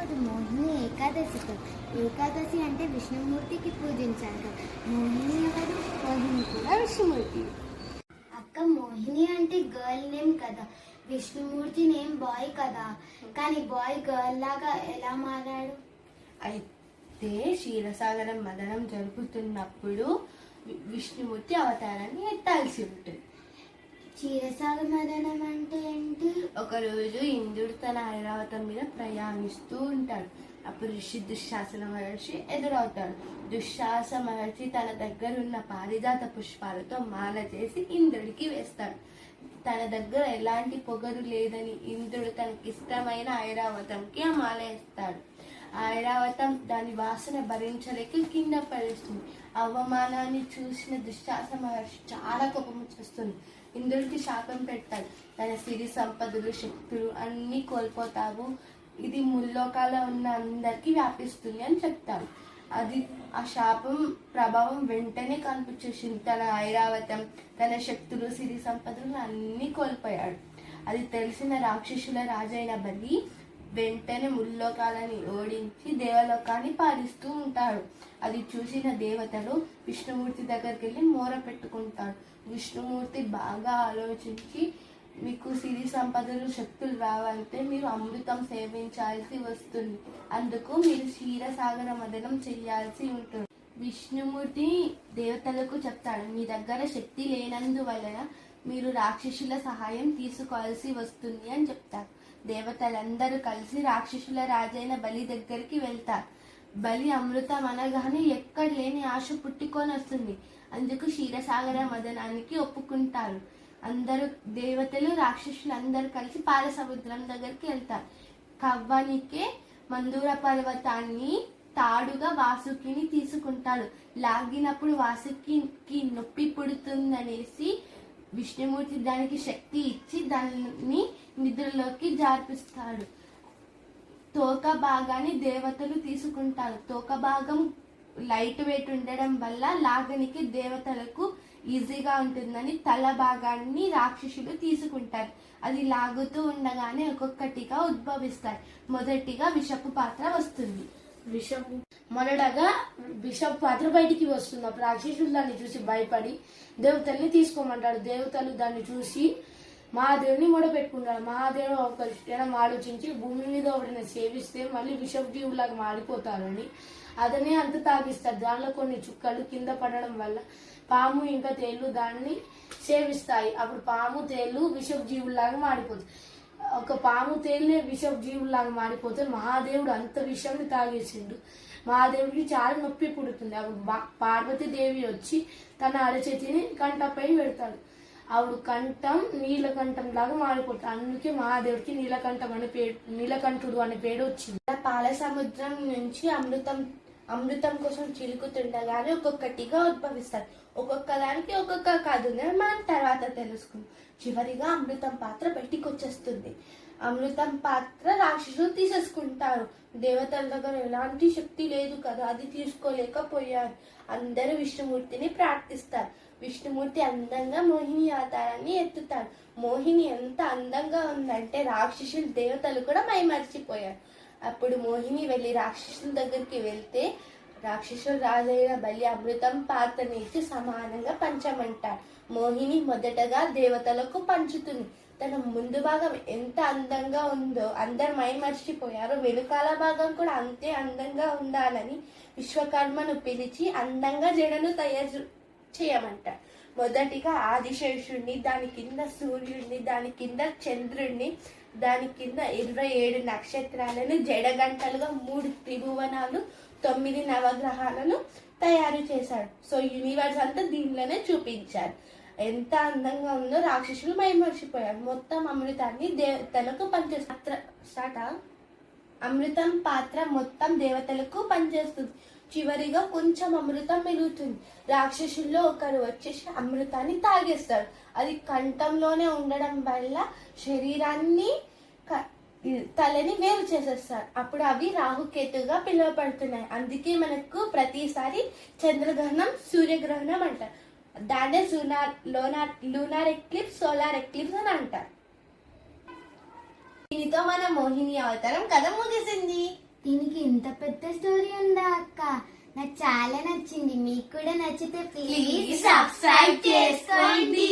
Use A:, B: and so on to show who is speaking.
A: రోజు మోహిని ఏకాదశితో. ఏకాదశి అంటే విష్ణుమూర్తికి పూజించాలి కదా. మోహిని ఎవరు? మోహిని కూడా విష్ణుమూర్తి. అక్క, మోహిని అంటే గర్ల్ నేమ్ కదా, విష్ణుమూర్తి నేమ్ బాయ్ కదా. కానీ బాయ్ గర్ల్ లాగా ఎలా మారాడు?
B: అయితే క్షీరసాగరం మదనం జరుపుతున్నప్పుడు విష్ణుమూర్తి అవతారాన్ని ఎత్తాల్సి ఉంటుంది.
A: క్షీరసాగర మదనం అంటే ఏంటి?
B: ఒకరోజు ఇంద్రుడు తన ఐరావతం మీద ప్రయాణిస్తూ ఉంటాడు. అప్పుడు దుశ్శాసన మహర్షి ఎదురవుతాడు. దుశ్శాస మహర్షి తన దగ్గర ఉన్న పారిజాత పుష్పాలతో మాల చేసి ఇంద్రుడికి వేస్తాడు. తన దగ్గర ఎలాంటి పొగరు లేదని ఇంద్రుడు తనకిష్టమైన ఐరావతంకి ఆ మాల వేస్తాడు. ఆ ఐరావతం దాని వాసన భరించలేక కింద పడేస్తుంది. అవమానాన్ని చూసిన దుశ్శాస మహర్షి చాలా కోపం వచ్చేస్తుంది. ఇంద్రుడికి శాపం పెట్టాడు. తన సిరి సంపదలు, శక్తులు అన్నీ కోల్పోతావు, ఇది ముల్లోకాల ఉన్న అందరికీ వ్యాపిస్తుంది అని చెప్తాడు. ఆ శాపం ప్రభావం వెంటనే కనిపించేసింది. తన ఐరావతం, తన శక్తులు, సిరి సంపదలు అన్నీ కోల్పోయాడు. అది తెలిసిన రాక్షసుల రాజైన బలి వెంటనే ముల్లోకాలని ఓడించి దేవలోకాన్ని పాలిస్తూ ఉంటాడు. అది చూసిన దేవతలు విష్ణుమూర్తి దగ్గరికి వెళ్ళి మోర పెట్టుకుంటాడు. విష్ణుమూర్తి బాగా ఆలోచించి, మీకు సిరి సంపదలు, శక్తులు రావాలంటే మీరు అమృతం సేవించాల్సి వస్తుంది, అందుకు మీరు క్షీరసాగర మదనం చేయాల్సి ఉంటుంది. విష్ణుమూర్తి దేవతలకు చెప్తాడు, మీ దగ్గర శక్తి లేనందువలన మీరు రాక్షసుల సహాయం తీసుకోవాల్సి వస్తుంది అని చెప్తారు. దేవతలందరూ కలిసి రాక్షసుల రాజైన బలి దగ్గరికి వెళ్తారు. బలి అమృతం అనగానే ఎక్కడ లేని ఆశ పుట్టుకొని వస్తుంది. అందుకు క్షీరసాగర మదనానికి ఒప్పుకుంటారు. అందరూ దేవతలు, రాక్షసులు అందరూ కలిసి పాల సముద్రం దగ్గరికి వెళ్తారు. కవ్వానికే మందూర పర్వతాన్ని తాడుగా వాసుకిని తీసుకుంటాడు. లాగినప్పుడు వాసుకి నొప్పి పుడుతుందనేసి విష్ణుమూర్తి దానికి శక్తి ఇచ్చి దాన్ని నిద్రలోకి జార్పిస్తాడు. తోక భాగాన్ని దేవతలు తీసుకుంటారు. తోక భాగం లైట్ వెయిట్ ఉండడం వల్ల లాగనికి దేవతలకు ఈజీగా ఉంటుందని తల భాగాన్ని రాక్షసులు తీసుకుంటారు. అది లాగుతూ ఉండగానే ఒక్కొక్కటిగా ఉద్భవిస్తాయి. మొదటిగా విషపు పాత్ర వస్తుంది.
C: మొదటగా విషపు పాత్ర బయటికి వస్తుంది. అప్పుడు రాక్షసులు దాన్ని చూసి భయపడి దేవతల్ని తీసుకోమంటాడు. దేవతలు దాన్ని చూసి మహాదేవుని మొడపెట్టుకుంటాడు. మహాదేవుడు ఒక క్షణం ఆలోచించి భూమి మీద ఒకటిని సేవిస్తే మళ్ళీ విషపు జీవులాగా మారిపోతారని అతనే అంత తాగిస్తాడు. దానిలో కొన్ని చుక్కలు కింద పడడం వల్ల పాము ఇంకా తేళ్లు దాన్ని సేవిస్తాయి. అప్పుడు పాము, తేళ్లు విషపు జీవుల్లాగా మారిపోతాయి. ఒక పాము, తేళ్లే విషపు జీవుల్లాగా మారిపోతే మహాదేవుడు అంత విషయాన్ని తాగేసిండు. మహాదేవుడికి చాలా నొప్పి పుడుతుంది. అప్పుడు పార్వతీదేవి వచ్చి తన అరచేతిని కంటపై పెడతాడు. అప్పుడు కంఠం నీలకంఠం లాగా మారిపోతుంది. అందుకే మహాదేవుడికి నీలకంఠుడు అనే పేరు వచ్చింది.
B: పాల సముద్రం నుంచి అమృతం కోసం చిలుకుతుండగానే ఒక్కొక్కటిగా ఉద్భవిస్తారు. ఒక్కొక్క దానికి ఒక్కొక్క కథ ఉందని మనం తర్వాత తెలుసుకుందాం. చివరిగా అమృతం పాత్ర బయటికి వచ్చేస్తుంది. అమృతం పాత్ర రాక్షసులు తీసేసుకుంటారు. దేవతల దగ్గర ఎలాంటి శక్తి లేదు కదా, అది తీసుకోలేకపోయారు. అందరూ విష్ణుమూర్తిని ప్రార్థిస్తారు. విష్ణుమూర్తి అందంగా మోహిని అవతారాన్ని ఎత్తుతాడు. మోహిని ఎంత అందంగా ఉందంటే రాక్షసులు, దేవతలు కూడా మైమరిచిపోయారు. అప్పుడు మోహిని వెళ్ళి రాక్షసుల దగ్గరికి వెళ్తే రాక్షసుల రాజైన బలి అమృతం పాత్రని ఇచ్చి సమానంగా పంచమంటారు. మోహిని మొదటగా దేవతలకు పంచుతుంది. తన ముందు భాగం ఎంత అందంగా ఉందో అందరు మైమర్చిపోయారు. వెనుకాల భాగం కూడా అంతే అందంగా ఉండాలని విశ్వకర్మను పిలిచి అందంగా జడను తయారు చేయమంటారు. మొదటిగా ఆదిశేషుడిని, దాని కింద సూర్యుడిని, దాని కింద చంద్రుడిని, దాని కింద 27 నక్షత్రాలను, జడగంటలుగా 3 త్రిభువనాలు, 9 నవగ్రహాలను తయారు చేశాడు. సో యూనివర్స్ అంతా దీనిలోనే చూపించారు. ఎంత అందంగా ఉందో రాక్షసులు మైమర్చిపోయారు. మొత్తం అమృతాన్ని దేవతలకు పనిచేస్తారు. అమృతం పాత్ర మొత్తం దేవతలకు పనిచేస్తుంది. చివరిగా కొంచెం అమృతం మిగులుతుంది. రాక్షసుల్లో ఒకరు వచ్చేసి అమృతాన్ని తాగేస్తారు. అది కంఠంలోనే ఉండడం వల్ల శరీరాన్ని, తలని వేరు చేసేస్తారు. అప్పుడు అవి రాహుకేతుగా పిలువబడుతున్నాయి. అందుకే మనకు ప్రతిసారి చంద్రగ్రహణం, సూర్యగ్రహణం అంటారు. దాన్నే లూనార్ ఎక్లిప్స్, సోలార్ ఎక్లిప్స్ అని అంటారు. దీనితో మన మోహిని అవతారం కథ ముగిసింది.
A: దీనికి ఇంత పెద్ద స్టోరీ ఉందా అక్క? నాకు చాలా నచ్చింది. మీకు కూడా నచ్చితే ప్లీజ్
B: సబ్స్క్రైబ్ చేసుకోండి.